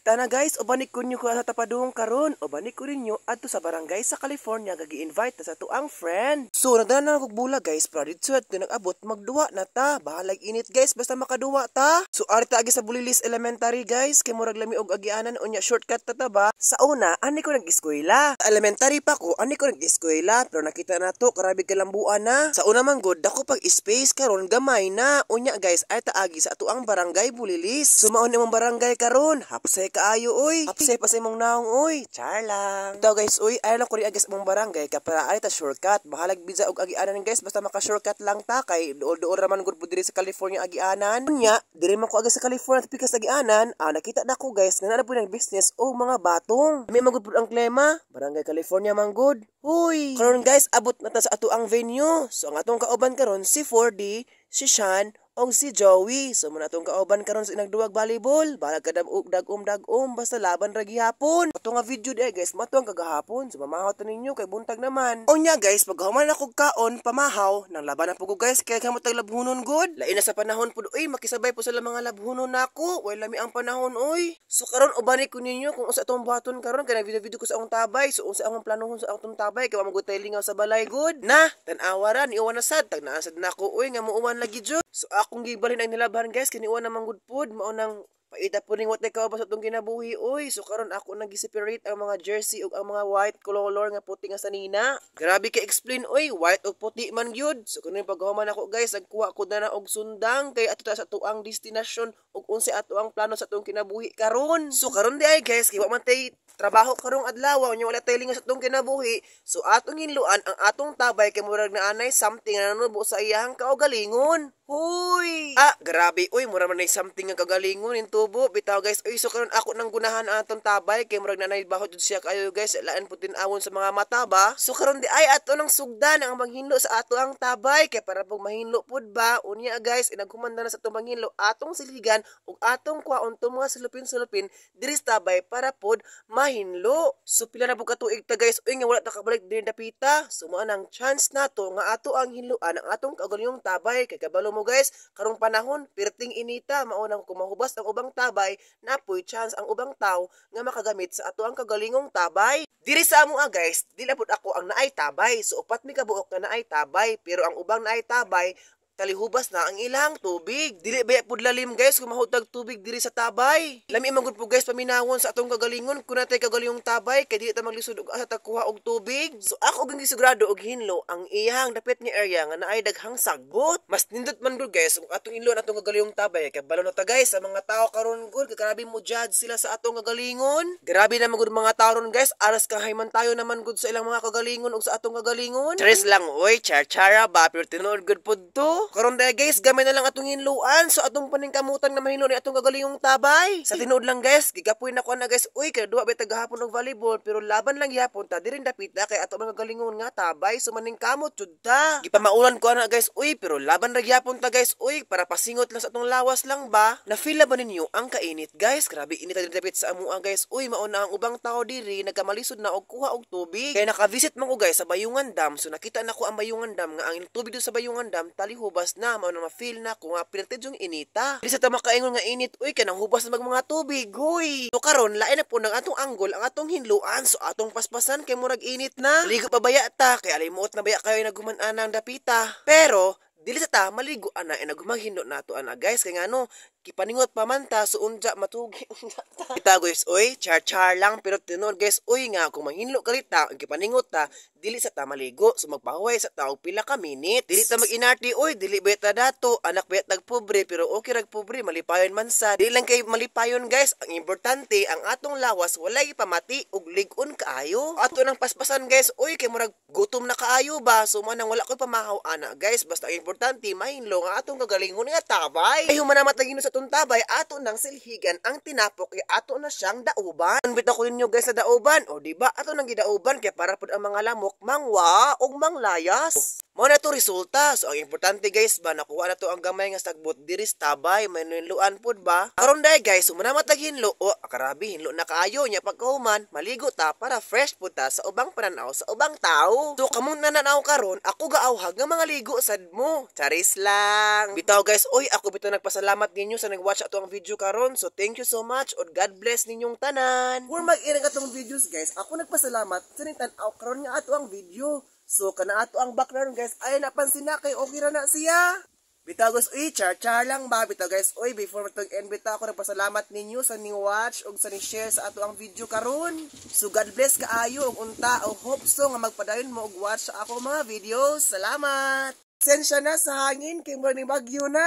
tana guys, ubanik ko nyo ko sa tapadong karon. Ubanik ko rin nyo adto sa barangay sa California gagi-invite sa tuang friend. So nagdala na kog bula guys, pero dito at nag-abot magduwa na ta. Bahalag init guys basta makaduwa ta. So arta agi sa Bulilis Elementary guys, kay murag lami og agianan unya shortcut ta ba. Sa una ani ko nag-eskwela. Sa elementary pa ko ani ko nag-eskwela, pero nakita na to grabe kalambuan na. Sa una man god dako pag space karon gamay na. Unya guys ay taagi sa tuang barangay Bulilis. Sumaon imong barangay karon, hapsay kaayo oy. Hapsay pa sa imong naong oy. Char lang. Daw guys oy, ay lang ko ri agis imong barangay kay para ay ta shortcut. Bahalag biza og agianan guys basta maka-shortcut lang ta kay duol-duol raman gud pud diri sa California agianan. Unya, diri man ko agis sa California pikas agianan. Nakita na ko guys nga na pud ang business o mga batong. May magud pud ang klema, barangay California man gud. Uy, karon guys abot na ta sa ato ang venue. So ang atong kauban karon si 4D, si Sean, og si Joey. So muna atong kauban karon sa inagduwag volleyball. Balag ka dagom basta laban ra gihapon. Ato nga video di guys, matuang kagahapon. So mamahaw ta ninyo kay buntag naman. Unya guys, paghuman ako kaon pamahaw nang laban na pugo guys kay kamot tag labhunon god. Lain na sa panahon pud uy, makisabay po sa mga labhunon nako. Way lami ang panahon uy. So karon ubani ko ninyo kung usa tong buhaton karon kay video ko sa akong tabay. So unsa akong planuhon sa akong tabay kay magud tay lingaw sa balay god. Na, tan-awa ra ni uwan na sad tag naa sad nako uy nga muuwan lagi jud. So akong gibalin ang nilabahan guys kini uwan na manggud pod mao nang paita po ning what ka ba sa itong kinabuhi oy. So karon ako nag-separate ang mga jersey ug ang mga white color nga puti nga sanina. Grabe ka explain oy, white ug puti man gyud. So kuno paghuman ako guys, nagkuha ko na og sundang kay ato ta sa tuang destination ug unsa ato ang plano sa itong kinabuhi karon. So karon di ay guys, kay wa man tay trabaho karong adlaw unya wala tay lingaw sa itong kinabuhi. So atong hinluan ang atong tabay kay murag na anay something na nanubo sa iyang kaugalingon. Huy! Grabe oy, mura man nay something nga kagalingon in tubo. Bitaw guys, oy so karon ako nang gunahan ang atong tabay kay murag nanay baho jud siya kayo guys. Laan putin awon sa mga mata ba. So karon di ay ato nang sugdan ang manghinlo sa ato ang tabay kay para pag mahinlo pud ba. Unya guys, inaghumanda na sa atong manghinlo atong siligan ug atong kwaon to mga sulupin diri sa tabay para pud mahinlo. So pila na pud ka tuig ta guys, oy nga wala ta kabalik diri dapita. So mao nang chance nato nga ato ang hinluan ang atong kaugalingong tabay kay kabalo mo guys, karong panahon perting inita mao nang kumahubas ang ubang tabay napoy chance ang ubang tawo nga makagamit sa ato ang kagalingong tabay. Diri sa amo guys, dili pud ako ang naay tabay. So upat mi kabuok na naay tabay, pero ang ubang naay tabay talihubas na ang ilang tubig. Dili baya pud lalim guys kung mahutag tubig diri sa tabay. Lami man gud po guys paminawon sa atong kagalingon kun natay kagalingong tabay kay dili ta maglisod og asa ta kuha og tubig. So ako gyud sigurado og hinlo ang iyang dapit nga area nga naay daghang sagot. Mas nindot man gud guys kung atong hinlo atong kagalingon tabay kay balo na ta guys sa mga tao karon gud kay grabe mo judge sila sa atong kagalingon. Grabe na man gud mga tao ron guys, aras kahay man tayo naman gud sa ilang mga kagalingon ug sa atong kagalingon. Tres lang oy, char-chara ba pero tinuod gud pud to. Karon dai guys, gamay na lang atong hinluan so atong paningkamutan nga mahino ni atong kagalingong tabay. Sa tinuod lang guys, gigapoy na ko na guys, uy kay duwa betag gahapon og volleyball pero laban lang gyapon ta diri dapita kay ato mga galingon nga tabay so maningkamot jud ta. Gipamaulan ko na guys, uy pero laban ra gyapon ta guys, uy para pasingot lang sa atong lawas lang ba. Na feel ba ninyo ang kainit guys? Grabe init diri dapit sa amoa guys. Uy mao na ang ubang tao diri nagkamalisod na og kuha og tubig. Kay naka-visit man ko guys sa Bayungan Dam, so nakita na ko ang Bayungan Dam nga ang tubig do sa Bayungan Dam talihubas na mao na ma-feel na ko nga pinatid yung inita. Di sa ta makaingon nga init, uy kanang hubas na mga tubig, huy. So karon lain na po ng atong anggol ang atong hinluan so atong paspasan kay murag init na. Ligo pa baya ta kay alimuot na baya kayo naguman-an ang dapita. Pero dili sa ta maligo ana nagumanghinlo nato ana guys kay ngano kipaningot pa man ta so unja matugi unja ta. Kita guys, oy char-char lang pero tinuod guys, oy nga kung mahinlo kalit ta kipaningot ta dili sa ta maligo so magpahuway sa tao pila ka minutes. Dili ta mag-inarti oy, dili beta dato anak bet nagpobre pero okay rag pobre malipayon man sa. Dili lang kay malipayon guys, ang importante ang atong lawas walay pamati ug lig-on kaayo. Ato nang paspasan guys, oy kay murag gutom na kaayo ba so man wala ko pamahaw ana guys basta ang importante mahinlo nga atong kagalingon nga tabay. Ay human na matagino sa atong tabay ato nang silhigan ang tinapok kay ato na siyang dauban. Bitaw ko ninyo guys sa dauban o di ba ato nang gidauban kay para pud ang mga lamok mangwa og manglayas. Mao na to resulta. So ang importante guys ba nakuha na to ang gamay nga sagbot diri sa tabay may hinluan pud ba. Karon dai guys sumana matag hinlo o karabi hinlo na kaayo nya pagkahuman maligo ta para fresh pud ta sa ubang pananaw sa ubang tao. So kamong nananaw karon ako gaawhag nga mga ligo sad mo. Charis lang. Bitaw guys, oy ako bitaw nagpasalamat ninyo ninyo sa nag-watch ato ang video karon. So thank you so much and God bless ninyong tanan. For mag-irang atong videos guys, ako nagpasalamat sa nitanaw karon nga ato ang video. So kana ato ang background guys, ay napansin na kay okay ra na siya. Bitaw guys, char lang ba? Bitaw guys, before matag-end bitaw ako nagpasalamat ninyo sa ni-watch o sa ni-share sa ato ang video karon. So God bless kaayo og unta o hope so nga magpadayon mo og watch sa ako mga videos. Salamat! Sensya na sa hangin kay morning bagyo na.